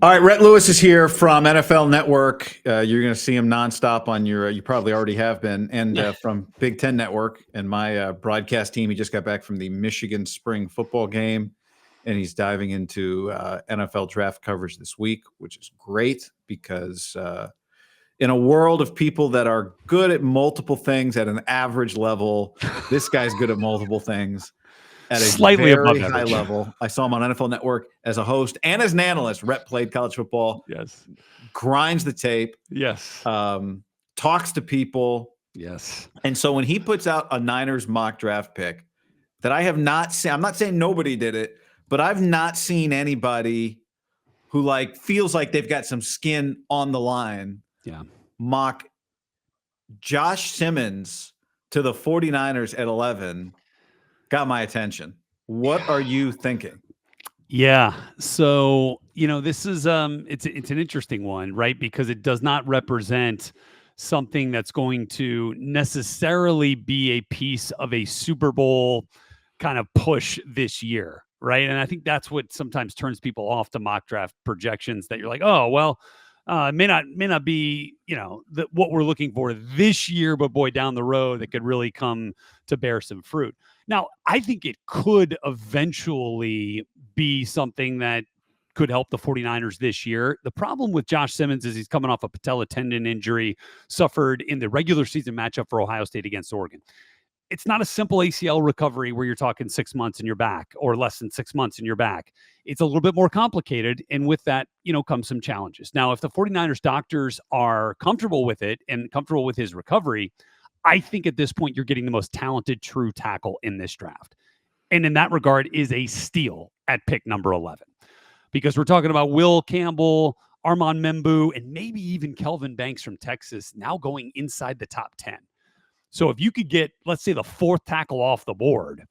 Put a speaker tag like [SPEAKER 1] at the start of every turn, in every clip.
[SPEAKER 1] All right, Rhett Lewis is here from NFL Network. You're going to see him nonstop on your, you probably already have been, and from Big Ten Network and my broadcast team. He just got back from the Michigan spring football game, and he's diving into NFL draft coverage this week, which is great because in a world of people that are good at multiple things at an average level, this guy's good at multiple things at a
[SPEAKER 2] Slightly
[SPEAKER 1] very
[SPEAKER 2] above
[SPEAKER 1] high
[SPEAKER 2] average.
[SPEAKER 1] level. I saw him on NFL Network as a host and as an analyst. Rhett played college football.
[SPEAKER 2] Yes.
[SPEAKER 1] Grinds the tape.
[SPEAKER 2] Yes.
[SPEAKER 1] Talks to people.
[SPEAKER 2] Yes.
[SPEAKER 1] And so when he puts out a Niners mock draft pick that I have not seen, I'm not saying nobody did it, but I've not seen anybody who like feels like they've got some skin on the line.
[SPEAKER 2] Yeah.
[SPEAKER 1] Mock Josh Simmons to the 49ers at 11 got my attention. What are you thinking?
[SPEAKER 2] Yeah. So, this is it's an interesting one, right? Because it does not represent something that's going to necessarily be a piece of a Super Bowl kind of push this year, right? And I think that's what sometimes turns people off to mock draft projections, that you're like, oh, well, it may not be, what we're looking for this year, but boy, down the road, that could really come to bear some fruit. Now, I think it could eventually be something that could help the 49ers this year. The problem with Josh Simmons is he's coming off a patella tendon injury suffered in the regular season matchup for Ohio State against Oregon. It's not a simple ACL recovery where you're talking 6 months and you're back, or less than 6 months and you're back. It's a little bit more complicated. And with that, comes some challenges. Now, if the 49ers doctors are comfortable with it and comfortable with his recovery, I think at this point you're getting the most talented true tackle in this draft. And in that regard is a steal at pick number 11. Because we're talking about Will Campbell, Armand Membu, and maybe even Kelvin Banks from Texas now going inside the top 10. So if you could get, let's say, the fourth tackle off the board,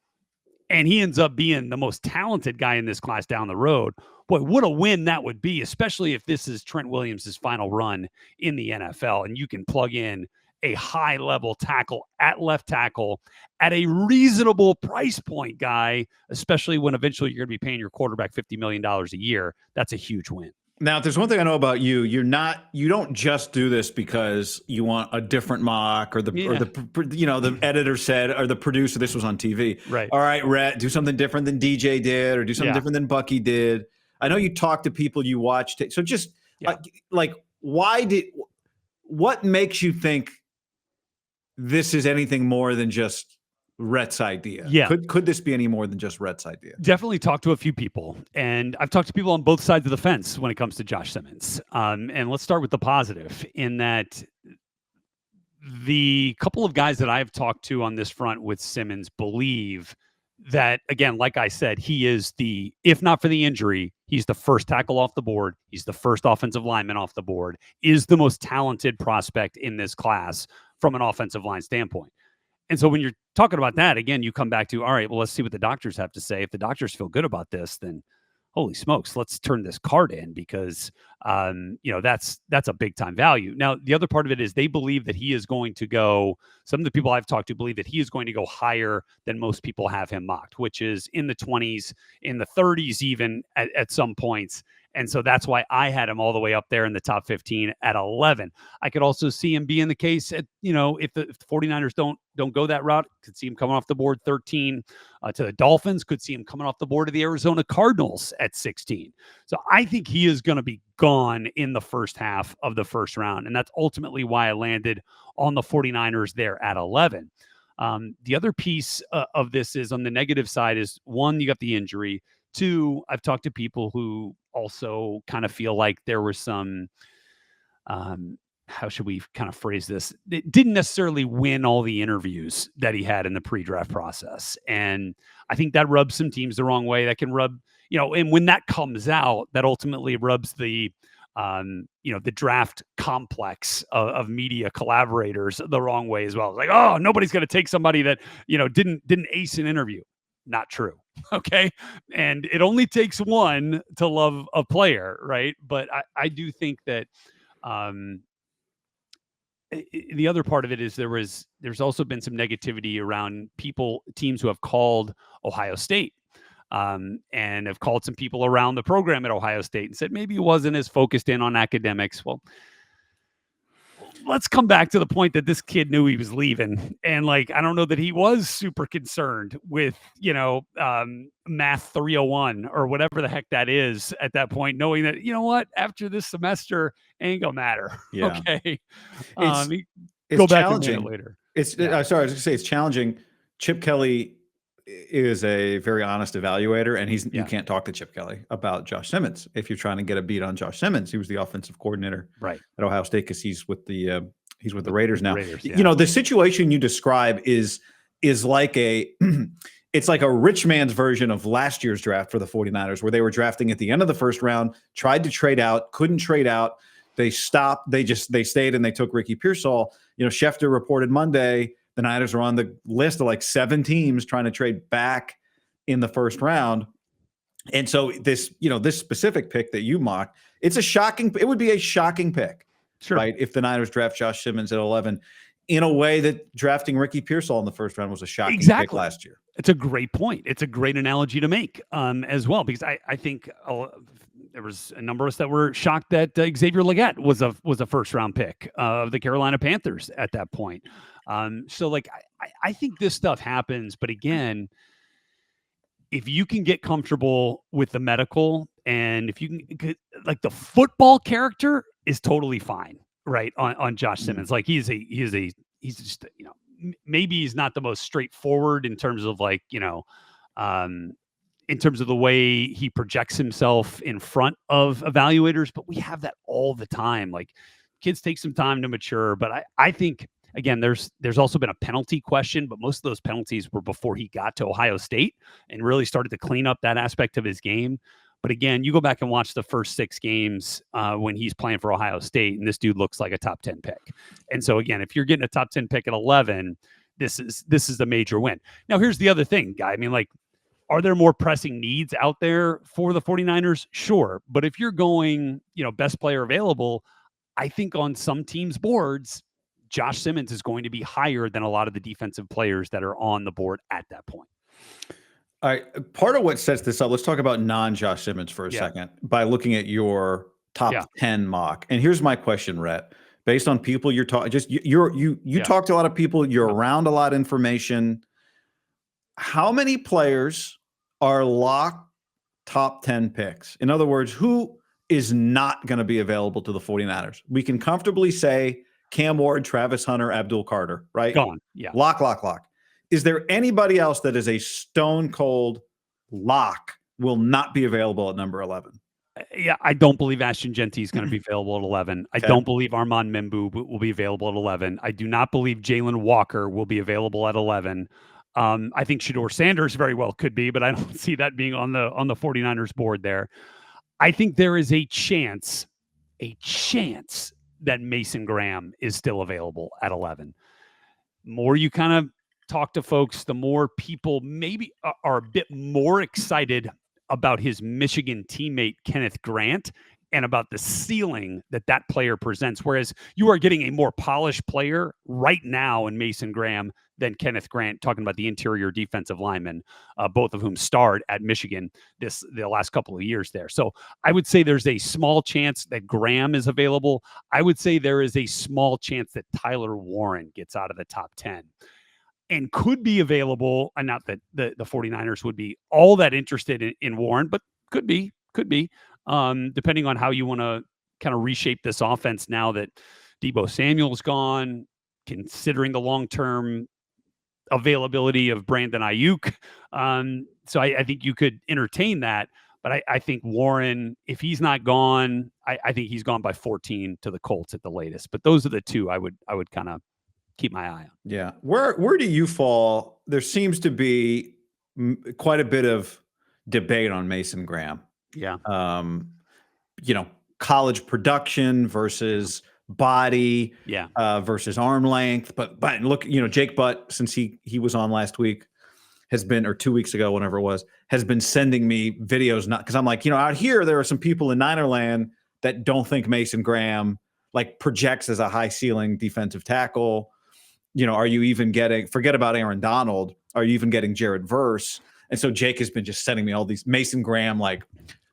[SPEAKER 2] and he ends up being the most talented guy in this class down the road, boy, what a win that would be, especially if this is Trent Williams' final run in the NFL, and you can plug in a high-level tackle at left tackle at a reasonable price point guy, especially when eventually you're going to be paying your quarterback $50 million a year. That's a huge win.
[SPEAKER 1] Now, if there's one thing I know about you, you don't just do this because you want a different mock or the editor said, or the producer, this was on TV.
[SPEAKER 2] Right.
[SPEAKER 1] All right, Rhett, do something different than DJ did, or do something different than Bucky did. I know you talk to people, you watched it. So just what makes you think this is anything more than just Rhett's idea?
[SPEAKER 2] Yeah.
[SPEAKER 1] Could this be any more than just Rhett's idea?
[SPEAKER 2] Definitely talked to a few people, and I've talked to people on both sides of the fence when it comes to Josh Simmons. And let's start with the positive, in that the couple of guys that I've talked to on this front with Simmons believe that, again, like I said, he is if not for the injury, he's the first tackle off the board. He's the first offensive lineman off the board, is the most talented prospect in this class from an offensive line standpoint. And so when you're talking about that, again, you come back to, all right, well, let's see what the doctors have to say. If the doctors feel good about this, then holy smokes, let's turn this card in, because, that's a big time value. Now, the other part of it is they believe that he is going to go, some of the people I've talked to believe that he is going to go higher than most people have him mocked, which is in the 20s, in the 30s, even at some points. And so that's why I had him all the way up there in the top 15 at 11. I could also see him being the case at, if the 49ers don't go that route, could see him coming off the board 13 to the Dolphins, could see him coming off the board to the Arizona Cardinals at 16. So I think he is going to be gone in the first half of the first round. And that's ultimately why I landed on the 49ers there at 11. The other piece of this is on the negative side is, one, you got the injury. Two, I've talked to people who also kind of feel like there was some, how should we kind of phrase this? It didn't necessarily win all the interviews that he had in the pre-draft process. And I think that rubs some teams the wrong way. That can rub, and when that comes out, that ultimately rubs the draft complex of media collaborators the wrong way as well. It's like, oh, nobody's going to take somebody that, didn't ace an interview. Not true. Okay. And it only takes one to love a player, right? But I do think that the other part of it is there's also been some negativity around teams who have called Ohio State and have called some people around the program at Ohio State and said maybe he wasn't as focused in on academics. Well, let's come back to the point that this kid knew he was leaving. And like, I don't know that he was super concerned with, math 301 or whatever the heck that is at that point, knowing that, you know what, after this semester ain't gonna matter.
[SPEAKER 1] Yeah.
[SPEAKER 2] Okay.
[SPEAKER 1] It's
[SPEAKER 2] Go back
[SPEAKER 1] challenging.
[SPEAKER 2] and win it later.
[SPEAKER 1] Sorry, I was going to say it's challenging. Chip Kelly is a very honest evaluator, and you can't talk to Chip Kelly about Josh Simmons if you're trying to get a beat on Josh Simmons. He was the offensive coordinator at Ohio State because he's with the Raiders now. The situation you describe is like it's like a rich man's version of last year's draft for the 49ers, where they were drafting at the end of the first round, tried to trade out, couldn't trade out. They stopped. They stayed and they took Ricky Pearsall. Schefter reported Monday the Niners are on the list of like 7 teams trying to trade back in the first round. And so this specific pick that you mocked, it would be a shocking pick, right? If the Niners draft Josh Simmons at 11, in a way that drafting Ricky Pearsall in the first round was a shocking pick last year.
[SPEAKER 2] It's a great point. It's a great analogy to make as well, because I think there was a number of us that were shocked that Xavier Legette was a first round pick of the Carolina Panthers at that point. So like, I think this stuff happens, but again, if you can get comfortable with the medical, and if you can, like, the football character is totally fine, right? On Josh Simmons, like he's just, maybe he's not the most straightforward in terms of like, in terms of the way he projects himself in front of evaluators, but we have that all the time. Like, kids take some time to mature, but I think, again, there's also been a penalty question, but most of those penalties were before he got to Ohio State and really started to clean up that aspect of his game. But again, you go back and watch the first 6 games when he's playing for Ohio State, and this dude looks like a top 10 pick. And so again, if you're getting a top 10 pick at 11, this is a major win. Now, here's the other thing, Guy. I mean, like, are there more pressing needs out there for the 49ers? Sure. But if you're going, best player available, I think on some teams' boards, Josh Simmons is going to be higher than a lot of the defensive players that are on the board at that point.
[SPEAKER 1] All right. Part of what sets this up, let's talk about non-Josh Simmons for a second by looking at your top 10 mock. And here's my question, Rhett. Based on people you're talking, you talk to a lot of people, you're around a lot of information. How many players are locked top 10 picks? In other words, who is not going to be available to the 49ers? We can comfortably say Cam Ward, Travis Hunter, Abdul Carter, right?
[SPEAKER 2] Gone. Yeah.
[SPEAKER 1] Lock. Is there anybody else that is a stone cold lock will not be available at number 11?
[SPEAKER 2] Yeah, I don't believe Ashton Genty is going to be available at 11. I don't believe Armand Membu will be available at 11. I do not believe Jalen Walker will be available at 11. I think Shedeur Sanders very well could be, but I don't see that being on the 49ers board there. I think there is a chance that Mason Graham is still available at 11. More you kind of talk to folks, the more people maybe are a bit more excited about his Michigan teammate Kenneth Grant and about the ceiling that player presents. Whereas you are getting a more polished player right now in Mason Graham than Kenneth Grant, talking about the interior defensive linemen, both of whom starred at Michigan the last couple of years there. So I would say there's a small chance that Graham is available. I would say there is a small chance that Tyler Warren gets out of the top 10 and could be available. And not that the 49ers would be all that interested in Warren, but could be, depending on how you want to kind of reshape this offense now that Deebo Samuel's gone, considering the long-term availability of Brandon Ayuk. So I think you could entertain that, but I think Warren, if he's not gone, I think he's gone by 14 to the Colts at the latest. But those are the two I would kind of keep my eye on.
[SPEAKER 1] Yeah. Where do you fall? There seems to be quite a bit of debate on Mason Graham.
[SPEAKER 2] Yeah.
[SPEAKER 1] College production versus body, versus arm length. But look, Jake Butt, since he was on last week, has been, or 2 weeks ago, whenever it was, has been sending me videos. Not because I'm like, out here there are some people in Ninerland that don't think Mason Graham like projects as a high ceiling defensive tackle. Are you even getting? Forget about Aaron Donald. Are you even getting Jared Verse? And so Jake has been just sending me all these Mason Graham, like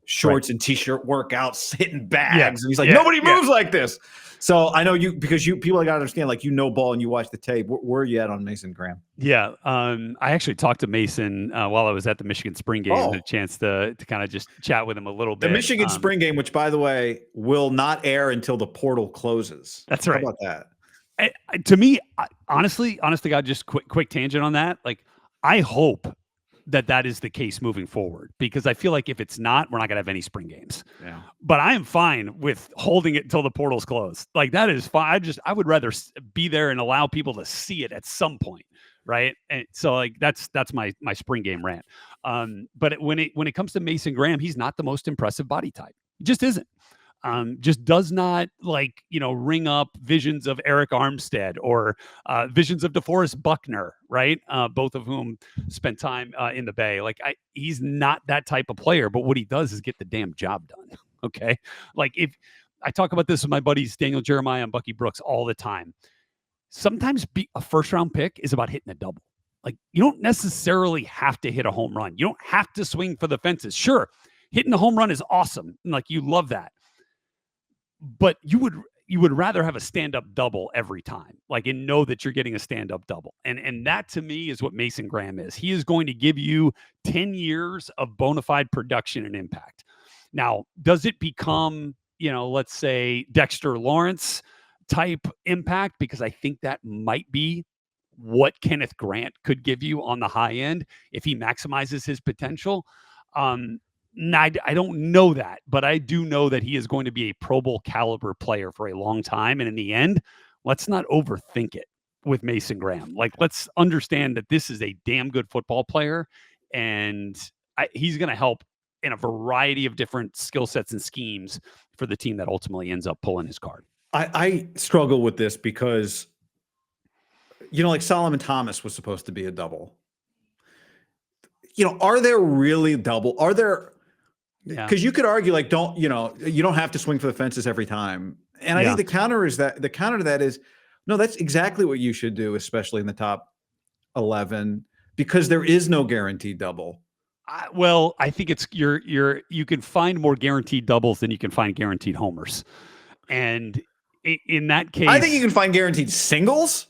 [SPEAKER 1] shorts and t-shirt workouts, hitting bags. And he's like, nobody moves like this. So I know because people got to understand, like, ball and you watch the tape. Where are you at on Mason Graham?
[SPEAKER 2] Yeah. I actually talked to Mason while I was at the Michigan spring game. Had a chance to kind of just chat with him a little bit.
[SPEAKER 1] The Michigan spring game, which, by the way, will not air until the portal closes.
[SPEAKER 2] That's right.
[SPEAKER 1] How about that?
[SPEAKER 2] To me, honestly, God, just quick tangent on that. Like, I hope that is the case moving forward, because I feel like if it's not, we're not going to have any spring games.
[SPEAKER 1] Yeah.
[SPEAKER 2] But I am fine with holding it until the portal's closed. Like, that is fine. I would rather be there and allow people to see it at some point. Right. And so, like, that's my spring game rant. But when it comes to Mason Graham, he's not the most impressive body type. He just isn't. Just does not, like, ring up visions of Eric Armstead or visions of DeForest Buckner, right? Both of whom spent time in the Bay. Like, he's not that type of player, but what he does is get the damn job done. Okay. Like, if I talk about this with my buddies, Daniel Jeremiah and Bucky Brooks, all the time, sometimes a first round pick is about hitting a double. Like, you don't necessarily have to hit a home run. You don't have to swing for the fences. Sure, hitting a home run is awesome. Like, you love that. But you would rather have a stand-up double every time, like, and know that you're getting a stand-up double. And that, to me, is what Mason Graham is. He is going to give you 10 years of bona fide production and impact. Now, does it become, let's say, Dexter Lawrence type impact? Because I think that might be what Kenneth Grant could give you on the high end if he maximizes his potential. I don't know that, but I do know that he is going to be a Pro Bowl caliber player for a long time. And in the end, let's not overthink it with Mason Graham. Like, let's understand that this is a damn good football player, and he's going to help in a variety of different skill sets and schemes for the team that ultimately ends up pulling his card.
[SPEAKER 1] I struggle with this because, like, Solomon Thomas was supposed to be a double. Are there really double? Are there? Because you could argue, like, you don't have to swing for the fences every time. And I think the counter to that is, no, that's exactly what you should do, especially in the top 11, because there is no guaranteed double.
[SPEAKER 2] Well, I think it's you can find more guaranteed doubles than you can find guaranteed homers. And in that case,
[SPEAKER 1] I think you can find guaranteed singles.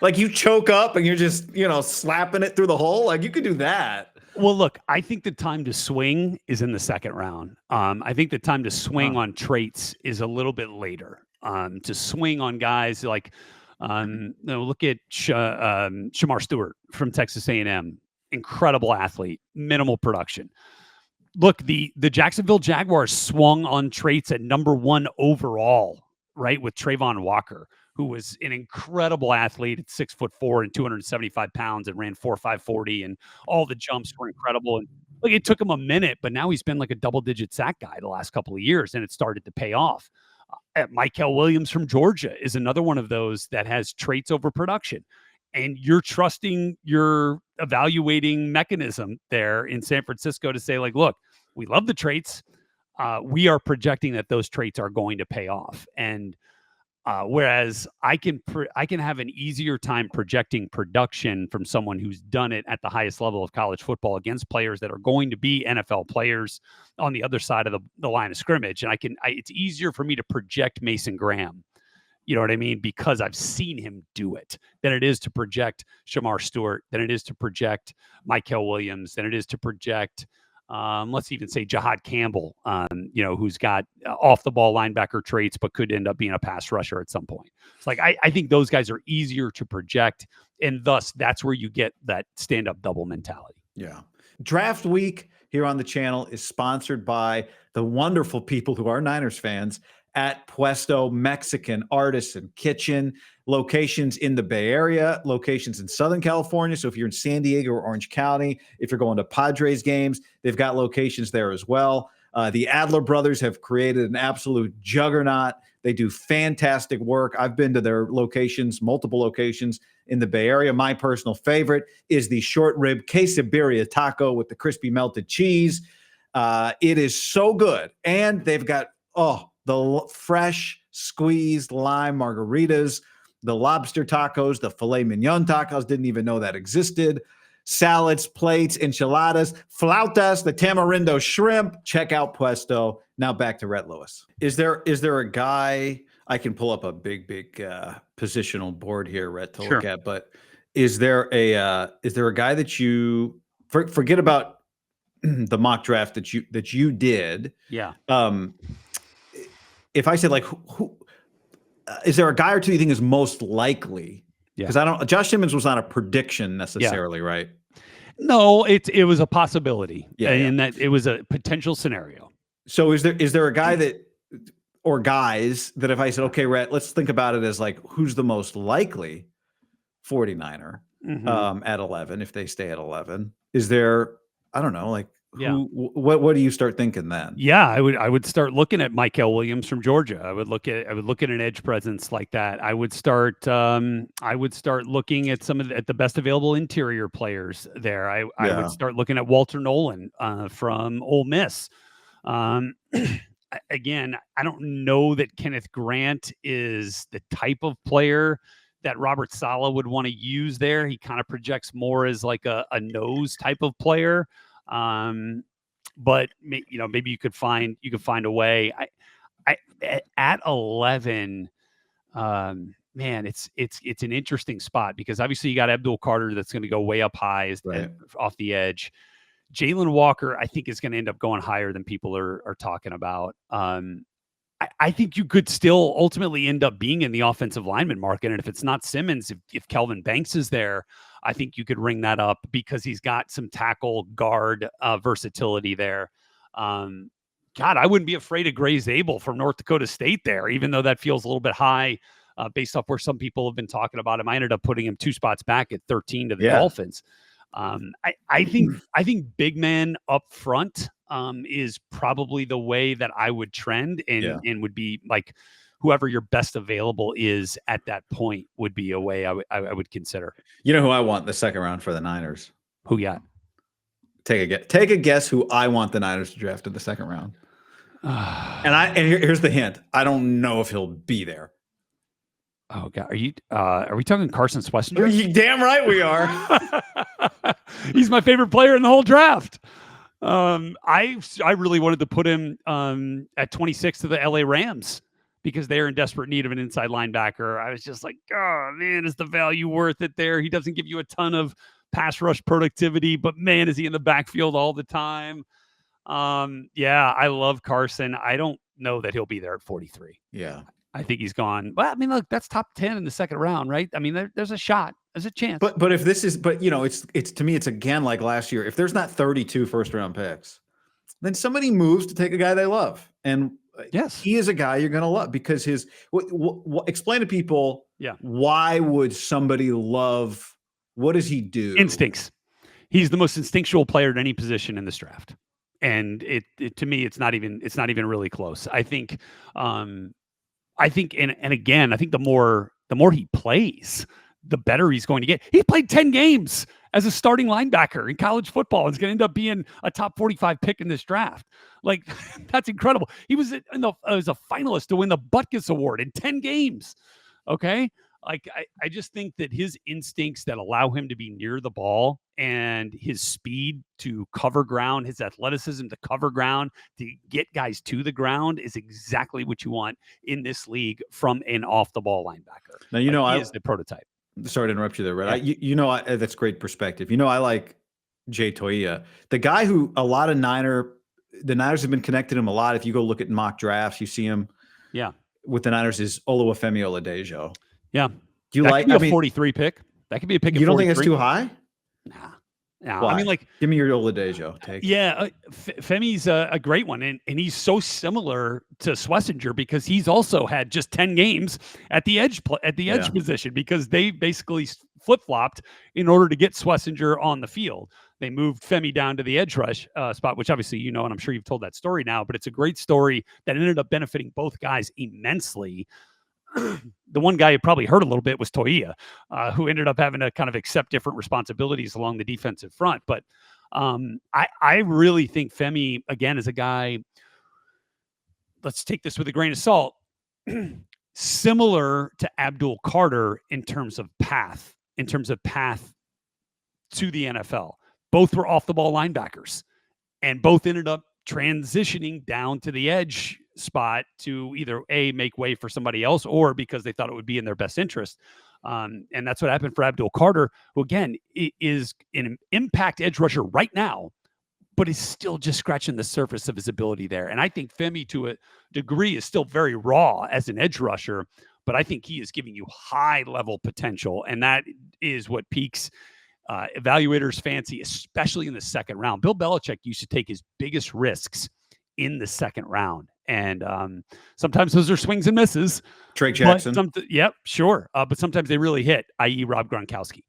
[SPEAKER 1] Like, you choke up and you're just, slapping it through the hole. Like, you could do that.
[SPEAKER 2] Well, look, I think the time to swing is in the second round. I think the time to swing on traits is a little bit later. To swing on guys like, look at Shamar Stewart from Texas A&M. Incredible athlete, minimal production. Look, the Jacksonville Jaguars swung on traits at number 1 overall, right, with Trayvon Walker, who was an incredible athlete at 6'4" and 275 pounds and ran 4.5 40, and all the jumps were incredible. And look, it took him a minute, but now he's been like a double-digit sack guy the last couple of years, and it started to pay off. Michael Williams from Georgia is another one of those that has traits over production. And you're trusting your evaluating mechanism there in San Francisco to say, like, look, we love the traits. We are projecting that those traits are going to pay off. And whereas I can have an easier time projecting production from someone who's done it at the highest level of college football against players that are going to be NFL players on the other side of the line of scrimmage. And it's easier for me to project Mason Graham, you know what I mean? Because I've seen him do it, than it is to project Shamar Stewart, than it is to project Michael Williams, than it is to project, let's even say Jahad Campbell, who's got off the ball linebacker traits, but could end up being a pass rusher at some point. It's like, I think those guys are easier to project, and thus that's where you get that stand-up double mentality.
[SPEAKER 1] Yeah. Draft week here on the channel is sponsored by the wonderful people who are Niners fans at Puesto Mexican Artisan Kitchen. Locations in the Bay Area, locations in Southern California. So if you're in San Diego or Orange County, if you're going to Padres games, they've got locations there as well. The Adler brothers have created an absolute juggernaut. They do fantastic work. I've been to their locations, multiple locations in the Bay Area. My personal favorite is the short rib quesadilla taco with the crispy melted cheese. It is so good. And they've got, the fresh squeezed lime margaritas, the lobster tacos, the filet mignon tacos. Didn't even know that existed. salads, plates, enchiladas, flautas, the tamarindo shrimp. Check out Puesto. Now back to Rhett Lewis. Is there a guy, I can pull up a big positional board here, Rhett, to look at, but is there a guy that you forget about the mock draft that you did?
[SPEAKER 2] Yeah.
[SPEAKER 1] If I said like who is there a guy or two you think is most likely? Because Josh Simmons was not a prediction necessarily, right?
[SPEAKER 2] No, it was a possibility, and that it was a potential scenario.
[SPEAKER 1] So is there a guy that, or guys that if I said, okay, Rhett, let's think about it as like who's the most likely 49er at 11 if they stay at 11? Is there, I don't know, like what do you start thinking then?
[SPEAKER 2] Yeah, I would start looking at Michael Williams from Georgia. I would look at an edge presence like that. I would start looking at at the best available interior players there. I would start looking at Walter Nolan from Ole Miss. Again, I don't know that Kenneth Grant is the type of player that Robert Saleh would want to use there. He kind of projects more as like a nose type of player. But maybe you could find a way. I at 11, man, it's an interesting spot because obviously you got Abdul Carter that's going to go way up high off the edge. Jalen Walker, I think, is going to end up going higher than people are talking about. I think you could still ultimately end up being in the offensive lineman market. And if it's not Simmons, if Kelvin Banks is there, I think you could ring that up because he's got some tackle guard versatility there. God, I wouldn't be afraid of Gray Zabel from North Dakota State there, even though that feels a little bit high based off where some people have been talking about him. I ended up putting him 2 spots back at 13 to the Dolphins. I think big man up front is probably the way that I would trend and would be like whoever your best available is at that point would be a way I would consider.
[SPEAKER 1] You know who I want in the second round for the Niners?
[SPEAKER 2] Who got?
[SPEAKER 1] Take a guess who I want the Niners to draft in the second round. And here's the hint. I don't know if he'll be there.
[SPEAKER 2] Oh God, are we talking Carson Schwesinger?
[SPEAKER 1] You damn right we are.
[SPEAKER 2] He's my favorite player in the whole draft. I really wanted to put him at 26 to the LA Rams because they're in desperate need of an inside linebacker. I was just like, oh man, is the value worth it there? He doesn't give you a ton of pass rush productivity, but man, is he in the backfield all the time? I love Carson. I don't know that he'll be there at 43.
[SPEAKER 1] Yeah.
[SPEAKER 2] I think he's gone. Well, I mean, look, that's top 10 in the second round, right? I mean, there's a shot. There's a chance.
[SPEAKER 1] But if this is, it's to me, it's again like last year. If there's not 32 first round picks, then somebody moves to take a guy they love. And
[SPEAKER 2] yes,
[SPEAKER 1] he is a guy you're going to love because explain to people, why would somebody love, what does he do?
[SPEAKER 2] Instincts. He's the most instinctual player at any position in this draft. And it to me, it's not even really close. I think, and again, I think the more he plays, the better he's going to get. He played 10 games as a starting linebacker in college football. And is going to end up being a top 45 pick in this draft. Like, that's incredible. He was as a finalist to win the Butkus Award in 10 games. Okay. Like, I just think that his instincts that allow him to be near the ball and his speed to cover ground, his athleticism to cover ground, to get guys to the ground is exactly what you want in this league from an off-the-ball linebacker.
[SPEAKER 1] Now,
[SPEAKER 2] he is the prototype.
[SPEAKER 1] Sorry to interrupt you there, Rhett. Yeah. That's great perspective. I like Jay Toia, the guy who a lot of the Niners have been connected to him a lot. If you go look at mock drafts, you see him. Yeah. With the Niners is Oluwafemi Oladejo.
[SPEAKER 2] Yeah.
[SPEAKER 1] Do you like
[SPEAKER 2] a 43 pick? That could be a pick.
[SPEAKER 1] You don't think it's too high?
[SPEAKER 2] Nah. Why? I mean,
[SPEAKER 1] give me your Oladejo take.
[SPEAKER 2] Yeah, Femi's a great one, and he's so similar to Schwesinger because he's also had just 10 games at the edge position because they basically flip-flopped in order to get Schwesinger on the field. They moved Femi down to the edge rush spot, which obviously and I'm sure you've told that story now, but it's a great story that ended up benefiting both guys immensely. The one guy who probably hurt a little bit was Toia, who ended up having to kind of accept different responsibilities along the defensive front. But I really think Femi, again, is a guy, let's take this with a grain of salt, similar to Abdul Carter in terms of path to the NFL. Both were off the ball linebackers, and both ended up transitioning down to the edge spot to either make way for somebody else, or because they thought it would be in their best interest. And that's what happened for Abdul Carter, who again is an impact edge rusher right now, but is still just scratching the surface of his ability there. And I think Femi, to a degree, is still very raw as an edge rusher, but I think he is giving you high level potential. And that is what piques evaluators' fancy, especially in the second round. Bill Belichick used to take his biggest risks in the second round. And sometimes those are swings and misses.
[SPEAKER 1] Drake Jackson.
[SPEAKER 2] Yep, sure. But sometimes they really hit, i.e. Rob Gronkowski.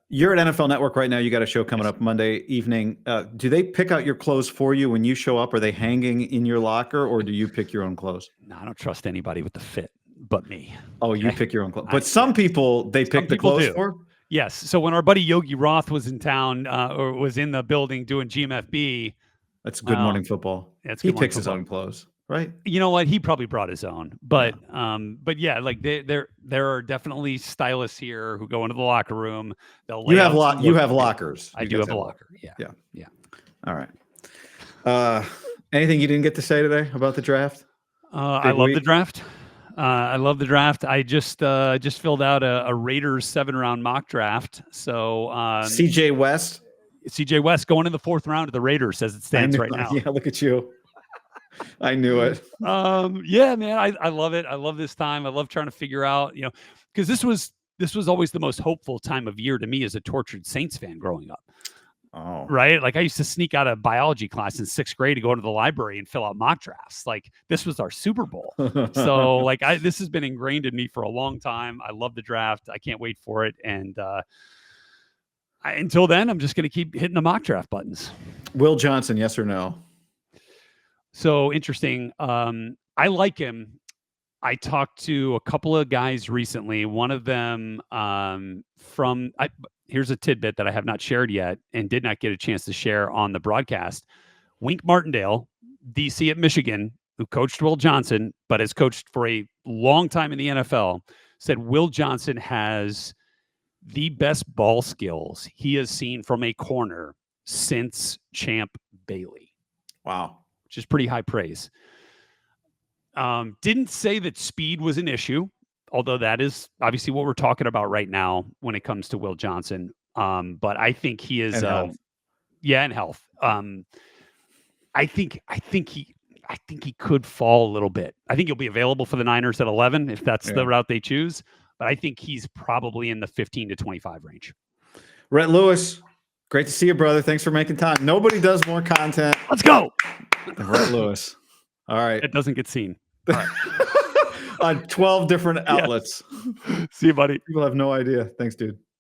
[SPEAKER 1] You're at NFL Network right now. You got a show coming up Monday evening. Do they pick out your clothes for you when you show up? Are they hanging in your locker, or do you pick your own clothes?
[SPEAKER 2] No, I don't trust anybody with the fit but me.
[SPEAKER 1] Oh, you pick your own clothes. But some people, they pick the clothes for?
[SPEAKER 2] Yes. So when our buddy Yogi Roth was in town or was in the building doing GMFB.
[SPEAKER 1] That's Good Morning Football. He picks his own clothes, right?
[SPEAKER 2] You know what? He probably brought his own. But yeah, like there are definitely stylists here who go into the locker room.
[SPEAKER 1] You have lockers.
[SPEAKER 2] I do have a locker. Yeah.
[SPEAKER 1] All right. Anything you didn't get to say today about the draft?
[SPEAKER 2] I love the draft. I love the draft. I just filled out a Raiders 7-round mock draft. So
[SPEAKER 1] CJ
[SPEAKER 2] West going in the 4th round of the Raiders as it stands right now.
[SPEAKER 1] Yeah, look at you. I knew it.
[SPEAKER 2] Yeah, man, I love it. I love this time. I love trying to figure out, because this was always the most hopeful time of year to me as a tortured Saints fan growing up.
[SPEAKER 1] Oh,
[SPEAKER 2] right. Like I used to sneak out of biology class in 6th grade to go to the library and fill out mock drafts. Like this was our Super Bowl. So like this has been ingrained in me for a long time. I love the draft. I can't wait for it. And until then, I'm just going to keep hitting the mock draft buttons.
[SPEAKER 1] Will Johnson, yes or no?
[SPEAKER 2] So interesting. I like him. I talked to a couple of guys recently. One of them here's a tidbit that I have not shared yet and did not get a chance to share on the broadcast. Wink Martindale, DC at Michigan, who coached Will Johnson, but has coached for a long time in the NFL, said Will Johnson has the best ball skills he has seen from a corner since Champ Bailey.
[SPEAKER 1] Wow.
[SPEAKER 2] Which is pretty high praise. Didn't say that speed was an issue, although that is obviously what we're talking about right now when it comes to Will Johnson. But I think he is, and health. I think he could fall a little bit. I think he'll be available for the Niners at 11 if that's the route they choose. But I think he's probably in the 15 to 25 range.
[SPEAKER 1] Rhett Lewis, great to see you, brother. Thanks for making time. Nobody does more content.
[SPEAKER 2] Let's go.
[SPEAKER 1] Rhett Lewis. All right.
[SPEAKER 2] It doesn't get seen. All right.
[SPEAKER 1] On 12 different outlets.
[SPEAKER 2] See you, buddy.
[SPEAKER 1] People have no idea. Thanks, dude.